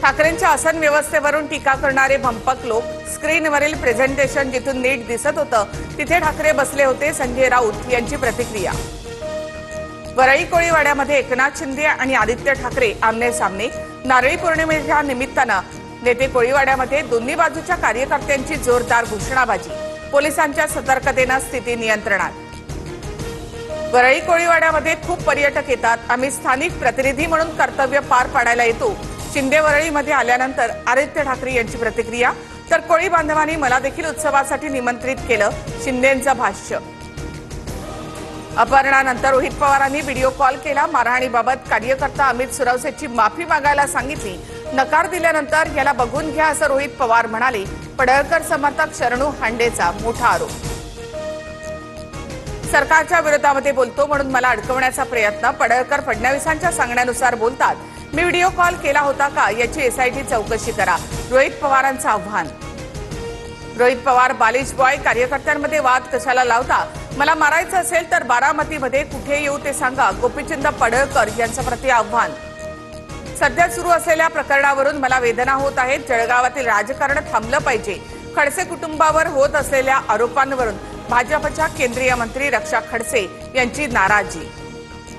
ठाकरेंच्या आसन व्यवस्थेवरून टीका करणारे भंपक लोक, स्क्रीनवरील प्रेझेंटेशन जिथून नीट दिसत होतं तिथे ठाकरे बसले होते, संजय राऊत यांची प्रतिक्रिया। वरळी कोळीवाड्यामध्ये एकनाथ शिंदे आणि आदित्य ठाकरे आमने सामने। नारळी पौर्णिमेच्या निमित्तानं नेते कोळीवाड्यामध्ये दोन्ही बाजूच्या कार्यकर्त्यांची जोरदार घोषणाबाजी। पोलिसांच्या सतर्कतेने स्थिती नियंत्रणात। वरळी कोळीवाड्यामध्ये खूप पर्यटक येतात, आम्ही स्थानिक प्रतिनिधी म्हणून कर्तव्य पार पाडायला येतो। शिंदे वरळीमध्ये आल्यानंतर आदित्य ठाकरे यांची प्रतिक्रिया। तर कोळी बांधवांनी मला देखील उत्सवासाठी निमंत्रित केलं, शिंदेंचं भाष्य। अपहरणानंतर रोहित पवारांनी व्हिडिओ कॉल केला। मारहाणीबाबत कार्यकर्ता अमित सुरवसेची माफी मागायला सांगितली। नकार दिल्यानंतर याला बघून घ्या असं रोहित पवार म्हणाले। पडळकर समर्थक शरणू हांडेचा मोठा आरोप। सरकारच्या विरोधामध्ये बोलतो म्हणून मला अडकवण्याचा प्रयत्न। पडळकर फडणवीसांच्या सांगण्यानुसार बोलतात। मी व्हिडिओ कॉल केला होता का याची एसआयटी चौकशी करा, रोहित पवारांचं आव्हान। रोहित पवार बालिश बॉय, कार्यकर्त्यांमध्ये वाद कशाला लावता? मला मारायचं असेल तर बारामतीमध्ये कुठे येऊ ते सांगा, गोपीचंद पडळकर यांचं प्रति आव्हान। सध्या सुरू असलेल्या प्रकरणावरून मला वेदना होत आहेत। जळगावातील राजकारण थांबलं पाहिजे। खडसे कुटुंबावर होत असलेल्या आरोपांवरून भाजपच्या केंद्रीय मंत्री रक्षा खडसे यांची नाराजी।